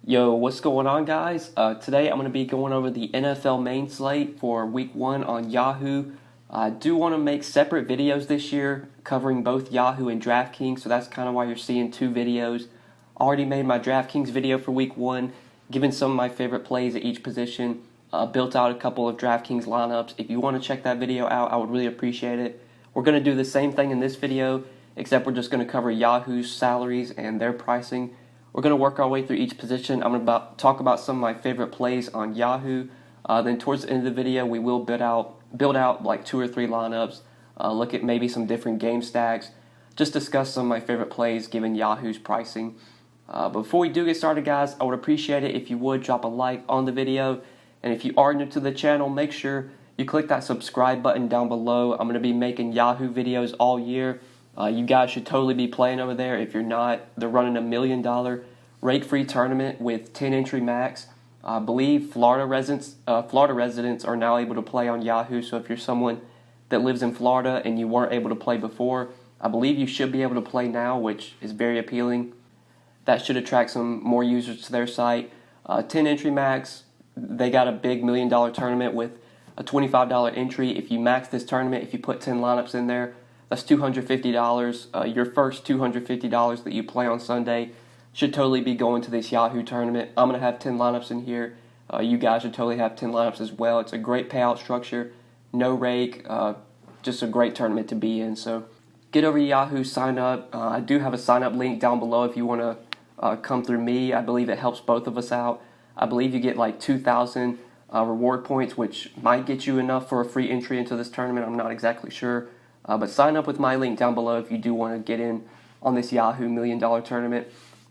Yo, what's going on, guys? Today I'm going to be going over the NFL main slate for Week 1 on Yahoo. I do want to make separate videos this year covering both Yahoo and DraftKings, so that's kind of why you're seeing two videos. Already made my DraftKings video for Week 1, given some of my favorite plays at each position, built out a couple of DraftKings lineups. If you want to check that video out, I would really appreciate it. We're going to do the same thing in this video, except we're just going to cover Yahoo's salaries and their pricing. We're going to work our way through each position. I'm going to talk about some of my favorite plays on Yahoo. Then towards the end of the video, we will build out like 2 or 3 lineups, look at maybe some different game stacks, just discuss some of my favorite plays given Yahoo's pricing. Before we do get started, guys, I would appreciate it if you would drop a like on the video. And if you are new to the channel, make sure you click that subscribe button down below. I'm going to be making Yahoo videos all year. You guys should totally be playing over there. If you're not, they're running $1 million rake-free tournament with 10 entry max. I believe Florida residents are now able to play on Yahoo. So if you're someone that lives in Florida and you weren't able to play before, I believe you should be able to play now, which is very appealing. That should attract some more users to their site. 10 entry max. They got a big $1 million tournament with a $25 entry. If you max this tournament, if you put 10 lineups in there, that's $250. Your first $250 that you play on Sunday should totally be going to this Yahoo tournament. I'm going to have 10 lineups in here. You guys should totally have 10 lineups as well. It's a great payout structure. No rake. Just a great tournament to be in. So get over to Yahoo, sign up. I do have a sign up link down below if you want to come through me. I believe it helps both of us out. I believe you get like 2,000 reward points, which might get you enough for a free entry into this tournament. I'm not exactly sure. But sign up with my link down below if you do want to get in on this Yahoo $1 million tournament.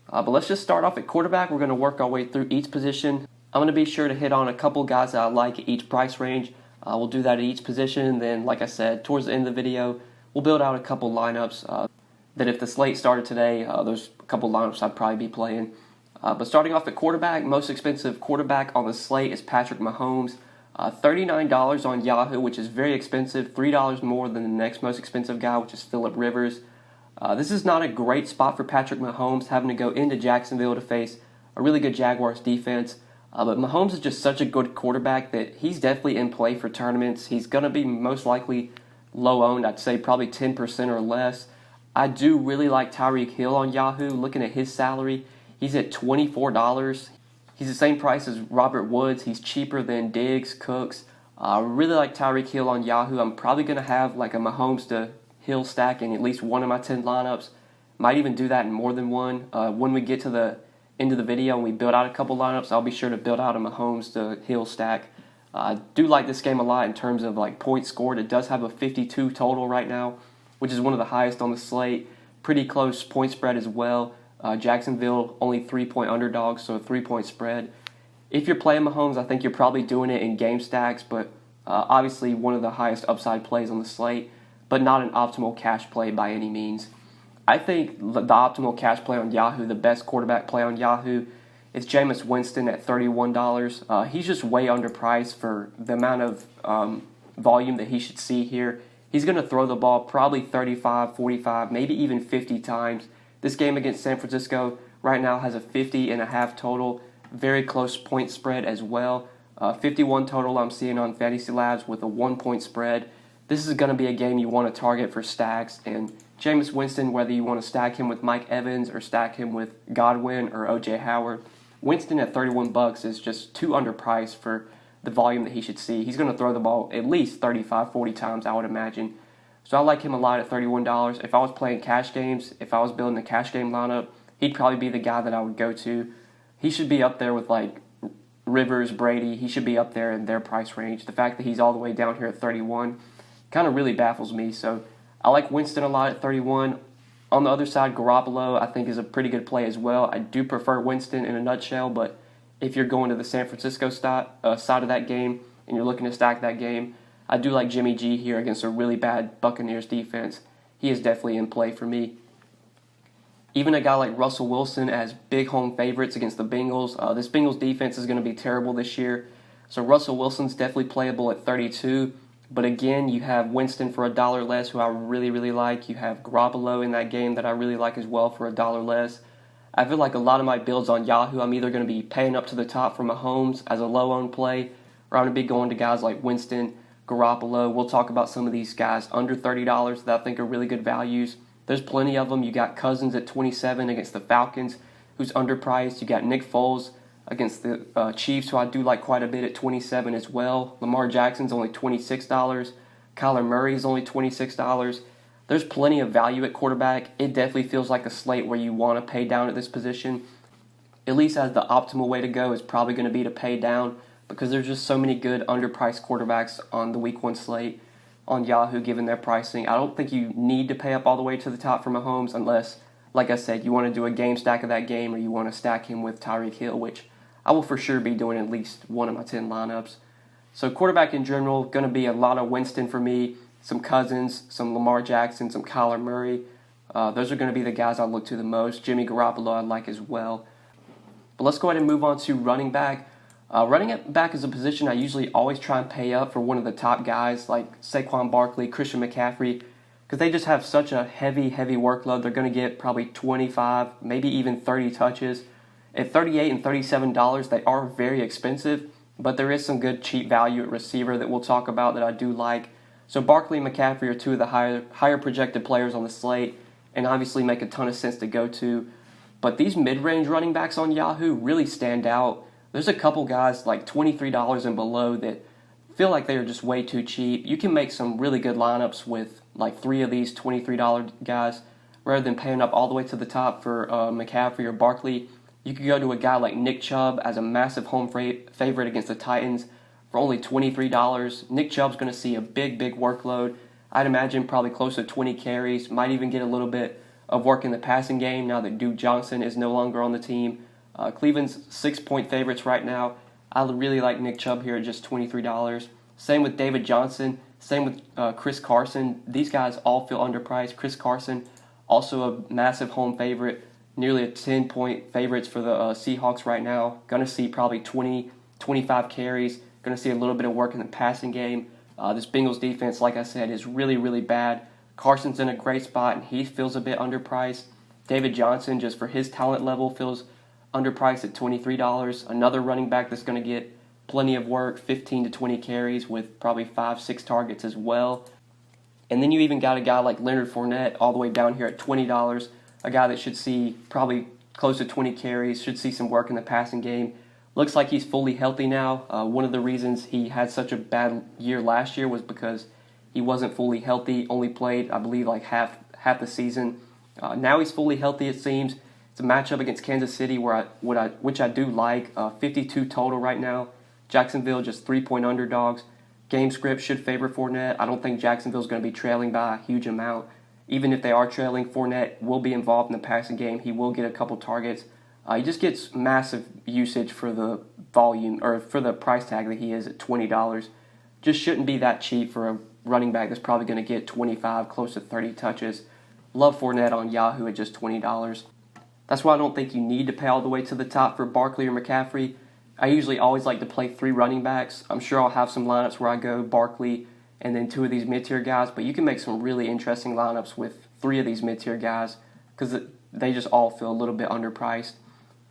But let's just start off at quarterback. We're going to work our way through each position. I'm going to be sure to hit on a couple guys that I like at each price range. We'll do that at each position. Then, like I said, towards the end of the video, we'll build out a couple lineups that if the slate started today, there's a couple lineups I'd probably be playing. But starting off at quarterback, most expensive quarterback on the slate is Patrick Mahomes. $39 on Yahoo, which is very expensive, $3 more than the next most expensive guy, which is Phillip Rivers. This is not a great spot for Patrick Mahomes, having to go into Jacksonville to face a really good Jaguars defense. But Mahomes is just such a good quarterback that he's definitely in play for tournaments. He's going to be most likely low-owned, I'd say probably 10% or less. I do really like Tyreek Hill on Yahoo. Looking at his salary, he's at $24. He's the same price as Robert Woods. He's cheaper than Diggs, Cooks. I really like Tyreek Hill on Yahoo. I'm probably going to have like a Mahomes to Hill stack in at least one of my 10 lineups. Might even do that in more than one. When we get to the end of the video and we build out a couple lineups, I'll be sure to build out a Mahomes to Hill stack. I do like this game a lot in terms of like points scored. It does have a 52 total right now, which is one of the highest on the slate. Pretty close point spread as well. Jacksonville only 3-point underdogs, so a 3-point spread. If you're playing Mahomes, I think you're probably doing it in game stacks, but obviously one of the highest upside plays on the slate, but not an optimal cash play by any means. I think the optimal cash play on Yahoo, the best quarterback play on Yahoo, is Jameis Winston at $31. He's just way underpriced for the amount of volume that he should see here. He's going to throw the ball probably 35, 45, maybe even 50 times. This game against San Francisco right now has a 50.5 total, very close point spread as well. 51 total I'm seeing on Fantasy Labs with a 1-point spread. This is going to be a game you want to target for stacks, and Jameis Winston, whether you want to stack him with Mike Evans or stack him with Godwin or O.J. Howard, Winston at $31 is just too underpriced for the volume that he should see. He's going to throw the ball at least 35, 40 times, I would imagine. So I like him a lot at $31. If I was playing cash games, if I was building a cash game lineup, he'd probably be the guy that I would go to. He should be up there with like Rivers, Brady. He should be up there in their price range. The fact that he's all the way down here at 31 kind of really baffles me. So I like Winston a lot at 31. On the other side, Garoppolo I think is a pretty good play as well. I do prefer Winston in a nutshell, but if you're going to the San Francisco side of that game and you're looking to stack that game, I do like Jimmy G here against a really bad Buccaneers defense. He is definitely in play for me. Even a guy like Russell Wilson as big home favorites against the Bengals. This Bengals defense is going to be terrible this year. So Russell Wilson's definitely playable at 32. But again, you have Winston for $1 less, who I really, really like. You have Garoppolo in that game that I really like as well for $1 less. I feel like a lot of my builds on Yahoo, I'm either going to be paying up to the top for Mahomes as a low-owned play, or I'm going to be going to guys like Winston, Garoppolo. We'll talk about some of these guys under $30 that I think are really good values. There's plenty of them. You got Cousins at 27 against the Falcons, who's underpriced. You got Nick Foles against the Chiefs, who I do like quite a bit at 27 as well. Lamar Jackson's only $26. Kyler Murray's only $26. There's plenty of value at quarterback. It definitely feels like a slate where you want to pay down at this position. At least as the optimal way to go is probably going to be to pay down because there's just so many good underpriced quarterbacks on the Week 1 slate on Yahoo given their pricing. I don't think you need to pay up all the way to the top for Mahomes unless, like I said, you want to do a game stack of that game or you want to stack him with Tyreek Hill, which I will for sure be doing at least one of my 10 lineups. So quarterback in general, going to be a lot of Winston for me. Some Cousins, some Lamar Jackson, some Kyler Murray. Those are going to be the guys I look to the most. Jimmy Garoppolo I like as well. But let's go ahead and move on to running back. Running back is a position I usually always try and pay up for one of the top guys like Saquon Barkley, Christian McCaffrey, because they just have such a heavy workload. They're going to get probably 25, maybe even 30 touches. At $38 and $37, they are very expensive, but there is some good cheap value at receiver that we'll talk about that I do like. So Barkley and McCaffrey are two of the higher projected players on the slate and obviously make a ton of sense to go to. But these mid-range running backs on Yahoo really stand out. There's a couple guys like $23 and below that feel like they are just way too cheap. You can make some really good lineups with like three of these $23 guys rather than paying up all the way to the top for McCaffrey or Barkley. You could go to a guy like Nick Chubb as a massive home favorite against the Titans for only $23. Nick Chubb's going to see a big workload. I'd imagine probably close to 20 carries, might even get a little bit of work in the passing game now that Duke Johnson is no longer on the team. Cleveland's 6-point favorites right now. I really like Nick Chubb here at just $23. Same with David Johnson. Same with Chris Carson. These guys all feel underpriced. Chris Carson, also a massive home favorite. Nearly a 10-point favorites for the Seahawks right now. Going to see probably 20, 25 carries. Going to see a little bit of work in the passing game. This Bengals defense, like I said, is really bad. Carson's in a great spot, and he feels a bit underpriced. David Johnson, just for his talent level, feels underpriced at $23. Another running back that's going to get plenty of work, 15 to 20 carries with probably 5-6 targets as well. And then you even got a guy like Leonard Fournette all the way down here at $20, a guy that should see probably close to 20 carries, should see some work in the passing game. Looks like he's fully healthy now. One of the reasons he had such a bad year last year was because he wasn't fully healthy, only played, I believe, like half the season. Now he's fully healthy, it seems. It's a matchup against Kansas City which I do like. 52 total right now. Jacksonville just 3-point underdogs. Game script should favor Fournette. I don't think Jacksonville's going to be trailing by a huge amount. Even if they are trailing, Fournette will be involved in the passing game. He will get a couple targets. He just gets massive usage for the volume or for the price tag that he is at $20. Just shouldn't be that cheap for a running back that's probably going to get 25, close to 30 touches. Love Fournette on Yahoo at just $20. That's why I don't think you need to pay all the way to the top for Barkley or McCaffrey. I usually always like to play 3 running backs. I'm sure I'll have some lineups where I go Barkley and then 2 of these mid-tier guys, but you can make some really interesting lineups with 3 of these mid-tier guys because they just all feel a little bit underpriced.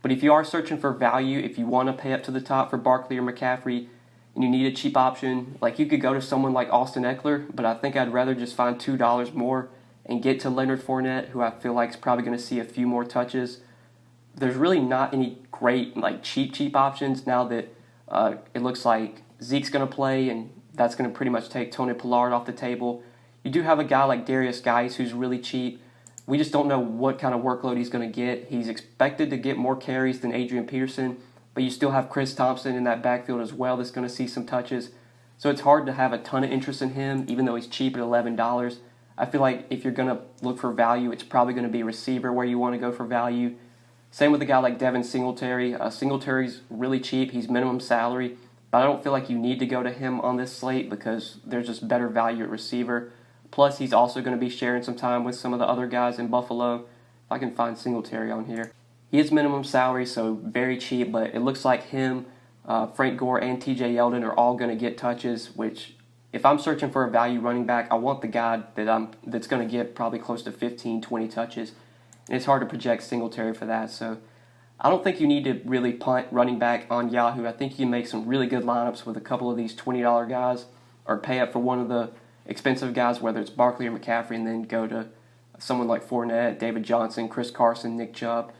But if you are searching for value, if you want to pay up to the top for Barkley or McCaffrey and you need a cheap option, like you could go to someone like Austin Eckler, but I think I'd rather just find $2 more and get to Leonard Fournette, who I feel like is probably going to see a few more touches. There's really not any great like cheap options now that it looks like Zeke's going to play, and that's going to pretty much take Tony Pollard off the table. You do have a guy like Darius Geis who's really cheap. We just don't know what kind of workload he's going to get. He's expected to get more carries than Adrian Peterson, but you still have Chris Thompson in that backfield as well that's going to see some touches. So it's hard to have a ton of interest in him, even though he's cheap at $11. I feel like if you're going to look for value, it's probably going to be receiver where you want to go for value. Same with a guy like Devin Singletary. Singletary's really cheap. He's minimum salary, but I don't feel like you need to go to him on this slate because there's just better value at receiver. Plus, he's also going to be sharing some time with some of the other guys in Buffalo. If I can find Singletary on here. He is minimum salary, so very cheap, but it looks like him, Frank Gore, and TJ Yeldon are all going to get touches, which if I'm searching for a value running back, I want the guy that's going to get probably close to 15, 20 touches. and it's hard to project Singletary for that. So I don't think you need to really punt running back on Yahoo. I think you can make some really good lineups with a couple of these $20 guys, or pay up for one of the expensive guys, whether it's Barkley or McCaffrey, and then go to someone like Fournette, David Johnson, Chris Carson, Nick Chubb,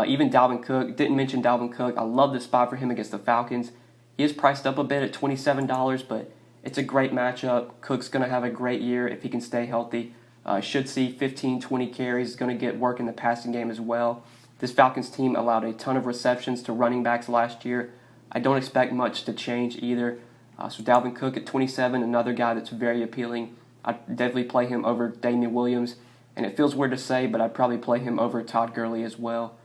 even Dalvin Cook. Didn't mention Dalvin Cook. I love this spot for him against the Falcons. He is priced up a bit at $27, but it's a great matchup. Cook's going to have a great year if he can stay healthy. Should see 15, 20 carries. Is going to get work in the passing game as well. This Falcons team allowed a ton of receptions to running backs last year. I don't expect much to change either. So Dalvin Cook at 27, another guy that's very appealing. I'd definitely play him over Damian Williams. And it feels weird to say, but I'd probably play him over Todd Gurley as well.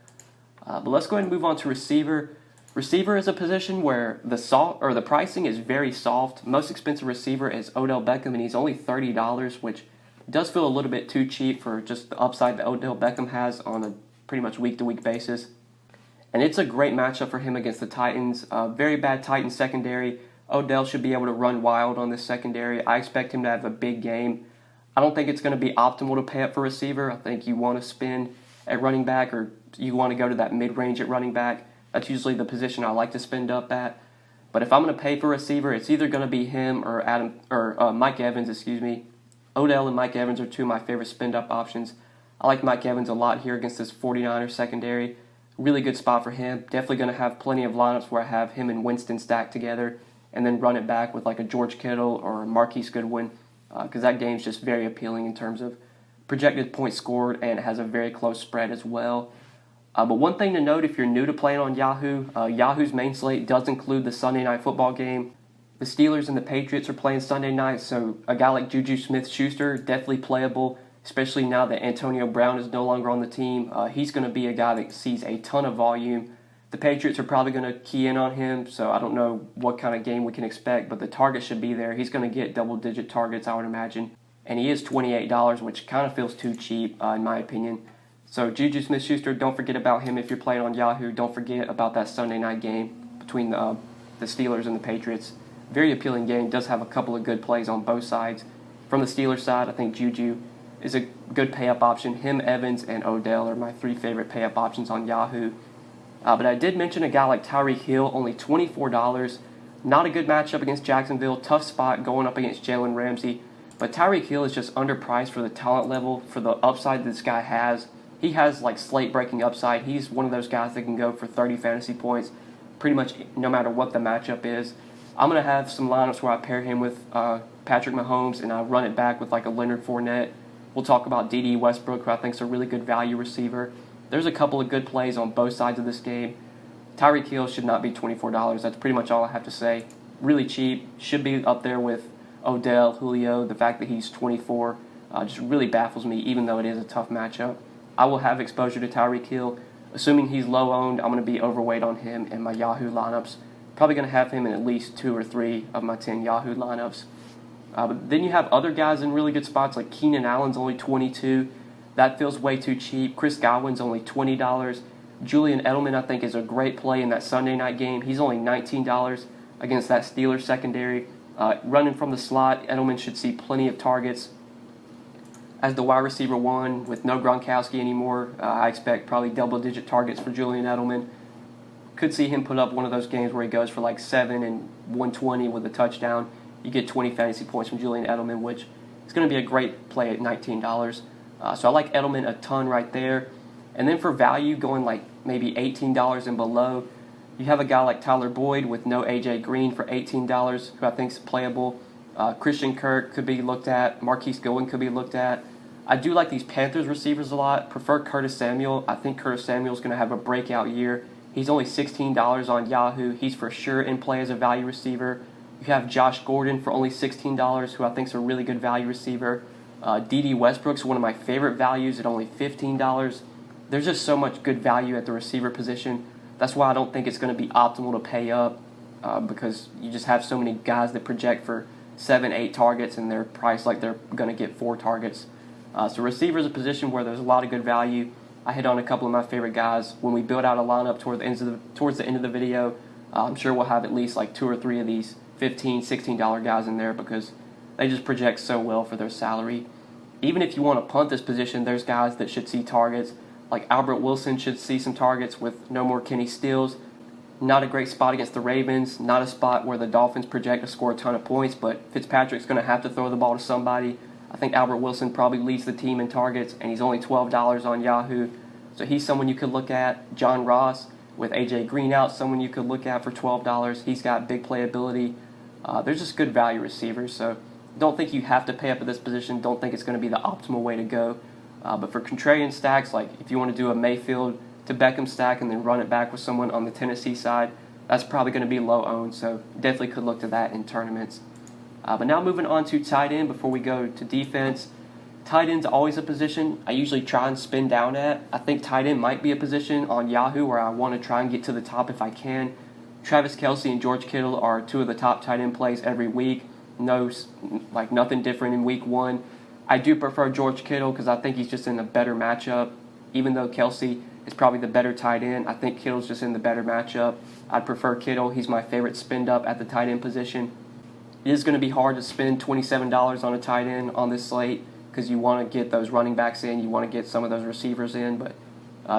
But let's go ahead and move on to receiver. Receiver is a position where the pricing is very soft. Most expensive receiver is Odell Beckham, and he's only $30, which does feel a little bit too cheap for just the upside that Odell Beckham has on a pretty much week-to-week basis. And it's a great matchup for him against the Titans. Very bad Titans secondary. Odell should be able to run wild on this secondary. I expect him to have a big game. I don't think it's going to be optimal to pay up for receiver. I think you want to spend at running back, or you want to go to that mid-range at running back. That's usually the position I like to spend up at. But if I'm going to pay for receiver, it's either going to be him or Mike Evans, Odell and Mike Evans are two of my favorite spend-up options. I like Mike Evans a lot here against this 49ers secondary. Really good spot for him. Definitely going to have plenty of lineups where I have him and Winston stacked together, and then run it back with like a George Kittle or a Marquise Goodwin, because that game's just very appealing in terms of projected points scored, and it has a very close spread as well. But one thing to note if you're new to playing on Yahoo, Yahoo's main slate does include the Sunday night football game. The Steelers and the Patriots are playing Sunday night, so a guy like Juju Smith-Schuster, definitely playable, especially now that Antonio Brown is no longer on the team. He's going to be a guy that sees a ton of volume. The Patriots are probably going to key in on him, so I don't know what kind of game we can expect, but the target should be there. He's going to get double-digit targets, I would imagine. And he is $28, which kind of feels too cheap, in my opinion. So Juju Smith-Schuster, don't forget about him if you're playing on Yahoo. Don't forget about that Sunday night game between the Steelers and the Patriots. Very appealing game. Does have a couple of good plays on both sides. From the Steelers side, I think Juju is a good pay-up option. Him, Evans, and Odell are my three favorite pay-up options on Yahoo. But I did mention a guy like Tyreek Hill, only $24. Not a good matchup against Jacksonville. Tough spot going up against Jalen Ramsey. But Tyreek Hill is just underpriced for the talent level, for the upside this guy has. He has like slate-breaking upside. He's one of those guys that can go for 30 fantasy points pretty much no matter what the matchup is. I'm going to have some lineups where I pair him with Patrick Mahomes, and I run it back with like a Leonard Fournette. We'll talk about D.D. Westbrook, who I think is a really good value receiver. There's a couple of good plays on both sides of this game. Tyreek Hill should not be $24. That's pretty much all I have to say. Really cheap. Should be up there with Odell, Julio. The fact that he's 24 just really baffles me, even though it is a tough matchup. I will have exposure to Tyreek Hill. Assuming he's low-owned, I'm going to be overweight on him in my Yahoo lineups. Probably going to have him in at least 2 or 3 of my 10 Yahoo lineups. But then you have other guys in really good spots, like Keenan Allen's only $22. That feels way too cheap. Chris Godwin's only $20. Julian Edelman, I think, is a great play in that Sunday night game. He's only $19 against that Steelers secondary. Running from the slot, Edelman should see plenty of targets. As the wide receiver one, with no Gronkowski anymore, I expect probably double-digit targets for Julian Edelman. Could see him put up one of those games where he goes for like 7 and 120 with a touchdown. You get 20 fantasy points from Julian Edelman, which is going to be a great play at $19. So I like Edelman a ton right there. And then for value, going like maybe $18 and below, you have a guy like Tyler Boyd with no A.J. Green for $18, who I think is playable. Christian Kirk could be looked at. Marquise Goodwin could be looked at. I do like these Panthers receivers a lot. Prefer Curtis Samuel. I think Curtis Samuel is going to have a breakout year. He's only $16 on Yahoo. He's for sure in play as a value receiver. You have Josh Gordon for only $16, who I think is a really good value receiver. D.D. Westbrook's one of my favorite values at only $15. There's just so much good value at the receiver position. That's why I don't think it's going to be optimal to pay up, because you just have so many guys that project for 7, 8 targets, and they're priced like they're going to get 4 targets. So receiver is a position where there's a lot of good value. I hit on a couple of my favorite guys. When we build out a lineup towards the end of the video, I'm sure we'll have at least like 2 or 3 of these $15, $16 guys in there, because they just project so well for their salary. Even if you want to punt this position, there's guys that should see targets, Like Albert Wilson should see some targets with no more Kenny Stills. Not a great spot against the Ravens. Not a spot where the Dolphins project to score a ton of points, but Fitzpatrick's going to have to throw the ball to somebody. I think Albert Wilson probably leads the team in targets, and he's only $12 on Yahoo. So he's someone you could look at. John Ross with A.J. Green out, someone you could look at for $12. He's got big playability. There's just good value receivers, so don't think you have to pay up at this position. Don't think it's going to be the optimal way to go. But for contrarian stacks, like if you want to do a Mayfield to Beckham stack and then run it back with someone on the Tennessee side, that's probably going to be low owned, so definitely could look to that in tournaments. But now moving on to tight end before we go to defense. Tight end's always a position I usually try and spin down at. I think tight end might be a position on Yahoo where I want to try and get to the top if I can. Travis Kelce and George Kittle are two of the top tight end plays every week. Nothing different in week one. I do prefer George Kittle because I think he's just in a better matchup. Even though Kelce is probably the better tight end, I think Kittle's just in the better matchup. I'd prefer Kittle. He's my favorite spend up at the tight end position. It is going to be hard to spend $27 on a tight end on this slate because you want to get those running backs in, you want to get some of those receivers in, but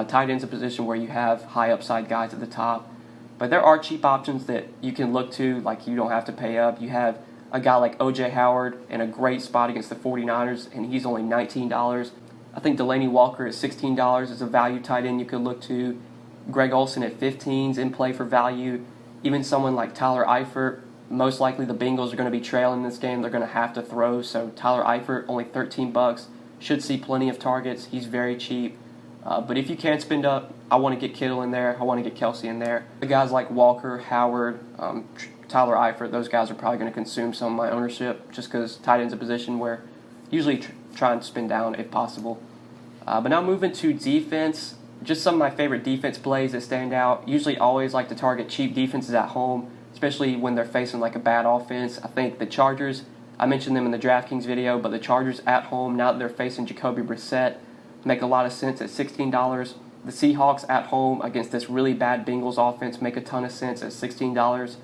tight end's a position where you have high upside guys at the top. But there are cheap options that you can look to, like you don't have to pay up. You have a guy like O.J. Howard in a great spot against the 49ers, and he's only $19. I think Delaney Walker at $16 is a value tight end you could look to. Greg Olsen at $15 is in play for value. Even someone like Tyler Eifert, most likely the Bengals are going to be trailing this game. They're going to have to throw, so Tyler Eifert, only $13, should see plenty of targets. He's very cheap. But if you can spend up, I want to get Kittle in there. I want to get Kelce in there. The guys like Walker, Howard, Tyler Eifert, those guys are probably going to consume some of my ownership just because tight end's a position where usually try and spin down if possible. But now moving to defense, just some of my favorite defense plays that stand out. Usually always like to target cheap defenses at home, especially when they're facing like a bad offense. I think the Chargers, I mentioned them in the DraftKings video, but the Chargers at home, now that they're facing Jacoby Brissett, make a lot of sense at $16. The Seahawks at home against this really bad Bengals offense make a ton of sense at $16.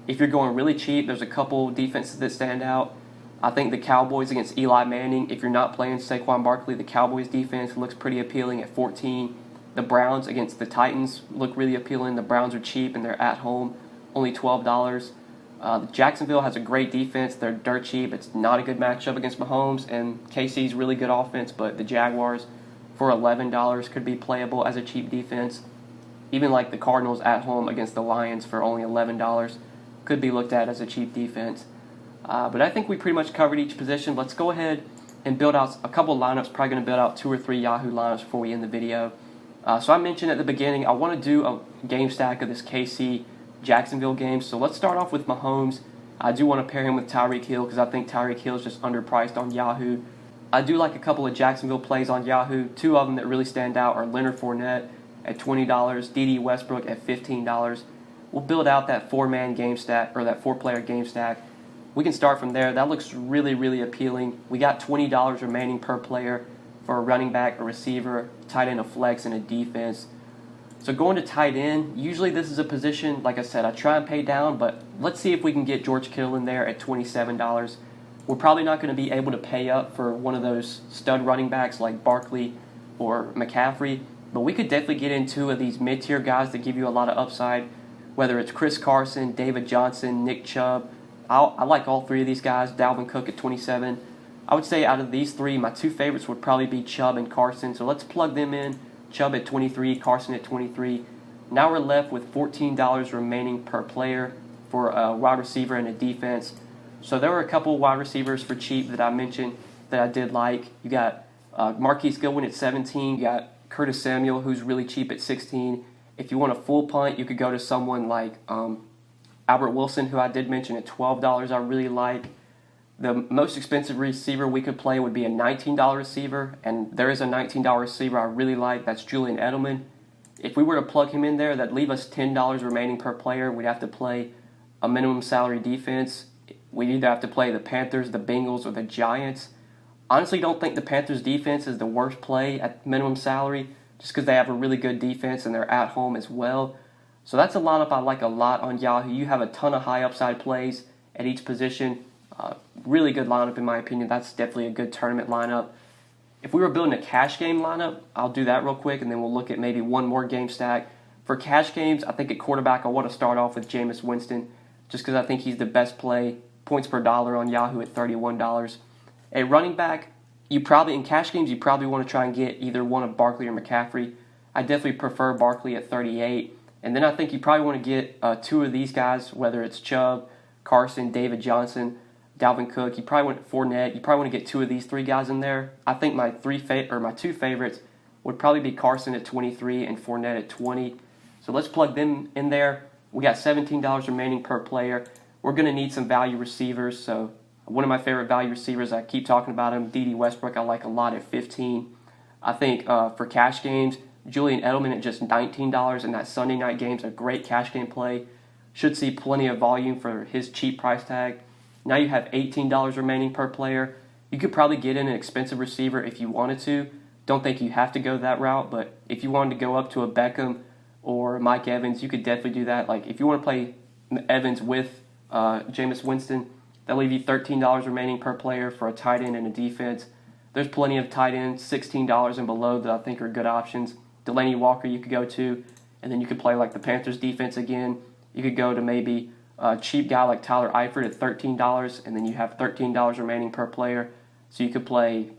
If you're going really cheap, there's a couple defenses that stand out. I think the Cowboys against Eli Manning, if you're not playing Saquon Barkley, the Cowboys defense looks pretty appealing at $14. The Browns against the Titans look really appealing. The Browns are cheap and they're at home, only $12. Jacksonville has a great defense. They're dirt cheap. It's not a good matchup against Mahomes, and KC's really good offense, but the Jaguars for $11 could be playable as a cheap defense. Even like the Cardinals at home against the Lions for only $11 could be looked at as a cheap defense. But I think we pretty much covered each position. Let's go ahead and build out a couple of lineups. Probably going to build out 2 or 3 Yahoo lineups before we end the video. So I mentioned at the beginning I want to do a game stack of this KC Jacksonville game. So let's start off with Mahomes. I do want to pair him with Tyreek Hill because I think Tyreek Hill is just underpriced on Yahoo. I do like a couple of Jacksonville plays on Yahoo. 2 of them that really stand out are Leonard Fournette at $20, D.D. Westbrook at $15. We'll build out that 4-man game stack, or that 4-player game stack. We can start from there. That looks really, really appealing. We got $20 remaining per player for a running back, a receiver, tight end, a flex, and a defense. So going to tight end, usually this is a position, like I said, I try and pay down, but let's see if we can get George Kittle in there at $27. We're probably not going to be able to pay up for one of those stud running backs like Barkley or McCaffrey, but we could definitely get in 2 of these mid-tier guys that give you a lot of upside, whether it's Chris Carson, David Johnson, Nick Chubb. I like all 3 of these guys. Dalvin Cook at 27. I would say out of these 3, my 2 favorites would probably be Chubb and Carson. So let's plug them in. Chubb at 23, Carson at 23. Now we're left with $14 remaining per player for a wide receiver and a defense. So there were a couple wide receivers for cheap that I mentioned that I did like. You got Marquise Goodwin at 17. You got Curtis Samuel, who's really cheap at 16. If you want a full punt, you could go to someone like Albert Wilson, who I did mention at $12, I really like. The most expensive receiver we could play would be a $19 receiver, and there is a $19 receiver I really like. That's Julian Edelman. If we were to plug him in there, that'd leave us $10 remaining per player. We'd have to play a minimum salary defense. We'd either have to play the Panthers, the Bengals, or the Giants. Honestly, don't think the Panthers defense is the worst play at minimum salary, just because they have a really good defense and they're at home as well. So that's a lineup I like a lot on Yahoo. You have a ton of high upside plays at each position. Really good lineup in my opinion. That's definitely a good tournament lineup. If we were building a cash game lineup, I'll do that real quick, and then we'll look at maybe one more game stack. For cash games, I think at quarterback, I want to start off with Jameis Winston, just because I think he's the best play, points per dollar on Yahoo at $31. At running back, in cash games, you probably want to try and get either one of Barkley or McCaffrey. I definitely prefer Barkley at 38. And then I think you probably want to get two of these guys, whether it's Chubb, Carson, David Johnson, Dalvin Cook. You probably want Fournette. You probably want to get two of these three guys in there. I think my two favorites would probably be Carson at 23 and Fournette at 20. So let's plug them in there. We got $17 remaining per player. We're going to need some value receivers. So one of my favorite value receivers, I keep talking about him, D.D. Westbrook, I like a lot at 15. I think for cash games, Julian Edelman at just $19 in that Sunday night game's a great cash game play. Should see plenty of volume for his cheap price tag. Now you have $18 remaining per player. You could probably get in an expensive receiver if you wanted to. Don't think you have to go that route, but if you wanted to go up to a Beckham or Mike Evans, you could definitely do that. Like if you want to play Evans with Jameis Winston, that'll leave you $13 remaining per player for a tight end and a defense. There's plenty of tight ends, $16 and below, that I think are good options. Delaney Walker you could go to, and then you could play like the Panthers defense again. You could go to maybe a cheap guy like Tyler Eifert at $13, and then you have $13 remaining per player. So you could play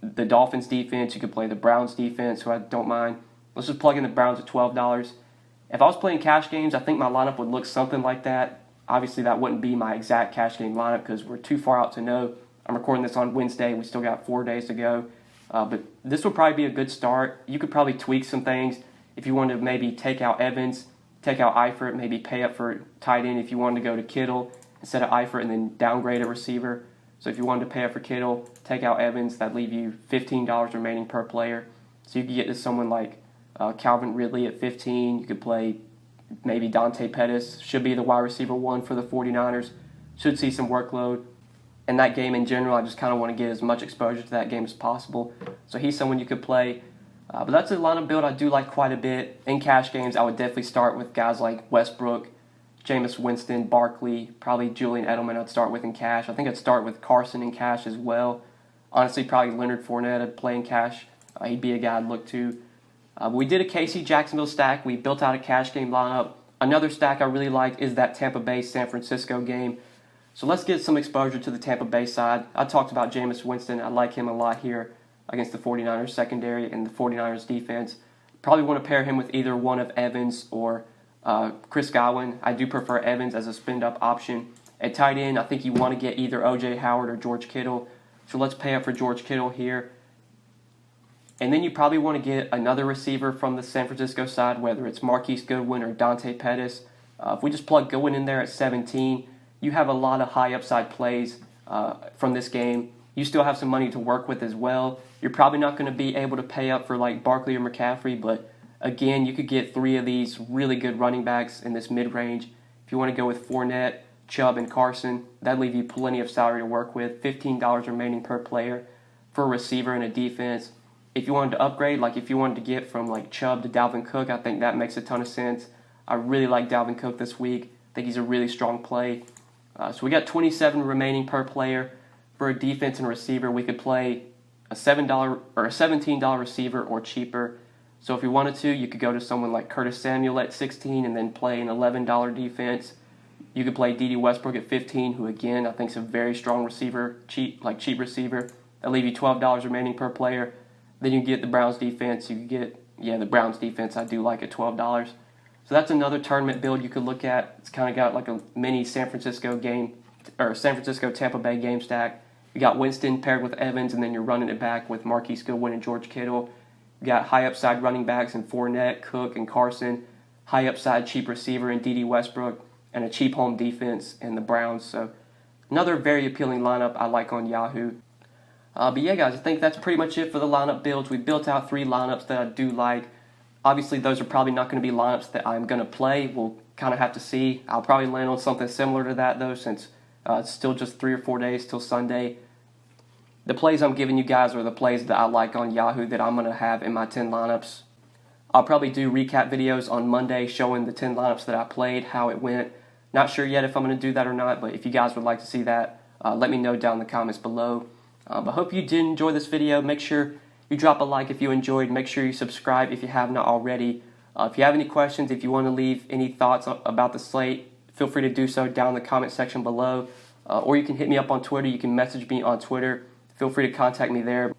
the Dolphins defense, you could play the Browns defense, who I don't mind. Let's just plug in the Browns at $12. If I was playing cash games, I think my lineup would look something like that. Obviously, that wouldn't be my exact cash game lineup because we're too far out to know. I'm recording this on Wednesday. We still got 4 days to go. But this would probably be a good start. You could probably tweak some things if you wanted to maybe take out Evans, take out Eifert, maybe pay up for tight end if you wanted to go to Kittle instead of Eifert and then downgrade a receiver. So if you wanted to pay up for Kittle, take out Evans, that'd leave you $15 remaining per player. So you could get to someone like Calvin Ridley at 15. You could play maybe Dante Pettis, should be the wide receiver one for the 49ers. Should see some workload. And that game in general, I just kind of want to get as much exposure to that game as possible. So he's someone you could play. But that's a lineup build I do like quite a bit. In cash games, I would definitely start with guys like Westbrook, Jameis Winston, Barkley, probably Julian Edelman I'd start with in cash. I think I'd start with Carson in cash as well. Honestly, probably Leonard Fournette I'd play in cash. He'd be a guy I'd look to. We did a KC Jacksonville stack. We built out a cash game lineup. Another stack I really like is that Tampa Bay San Francisco game. So let's get some exposure to the Tampa Bay side. I talked about Jameis Winston. I like him a lot here against the 49ers secondary and the 49ers defense. Probably want to pair him with either one of Evans or Chris Godwin. I do prefer Evans as a spin-up option. At tight end, I think you want to get either O.J. Howard or George Kittle. So let's pay up for George Kittle here. And then you probably want to get another receiver from the San Francisco side, whether it's Marquise Goodwin or Dante Pettis. If we just plug Goodwin in there at 17, you have a lot of high upside plays from this game. You still have some money to work with as well. You're probably not going to be able to pay up for like Barkley or McCaffrey, but again, you could get three of these really good running backs in this mid-range. If you want to go with Fournette, Chubb, and Carson, that'd leave you plenty of salary to work with, $15 remaining per player for a receiver and a defense. If you wanted to upgrade, like if you wanted to get from like Chubb to Dalvin Cook, I think that makes a ton of sense. I really like Dalvin Cook this week. I think he's a really strong play. So we got $27 remaining per player. For a defense and receiver, we could play a $7 or a $17 receiver or cheaper. So if you wanted to, you could go to someone like Curtis Samuel at 16 and then play an $11 defense. You could play D.D. Westbrook at 15, who again I think is a very strong receiver, cheap receiver. That'll leave you $12 remaining per player. Then you get the Browns defense. You could get the Browns defense I do like at $12. So that's another tournament build you could look at. It's kind of got like a mini San Francisco Tampa Bay game stack. You got Winston paired with Evans, and then you're running it back with Marquise Goodwin and George Kittle. You got high upside running backs in Fournette, Cook, and Carson. High upside cheap receiver in D.D. Westbrook, and a cheap home defense in the Browns. So another very appealing lineup I like on Yahoo. But yeah, guys, I think that's pretty much it for the lineup builds. We built out 3 lineups that I do like. Obviously, those are probably not going to be lineups that I'm going to play. We'll kind of have to see. I'll probably land on something similar to that, though, since it's still just 3 or 4 days till Sunday. The plays I'm giving you guys are the plays that I like on Yahoo that I'm going to have in my 10 lineups. I'll probably do recap videos on Monday showing the 10 lineups that I played, how it went. Not sure yet if I'm going to do that or not, but if you guys would like to see that, let me know down in the comments below. But hope you did enjoy this video. Make sure you drop a like if you enjoyed. Make sure you subscribe if you have not already. If you have any questions, if you want to leave any thoughts about the slate, feel free to do so down in the comment section below. Or you can hit me up on Twitter. You can message me on Twitter. Feel free to contact me there.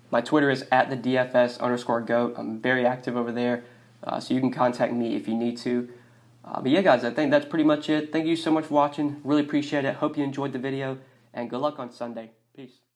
My Twitter is @thedfs_goat. I'm very active over there, so you can contact me if you need to. But yeah, guys, I think that's pretty much it. Thank you so much for watching. Really appreciate it. Hope you enjoyed the video, and good luck on Sunday. Peace.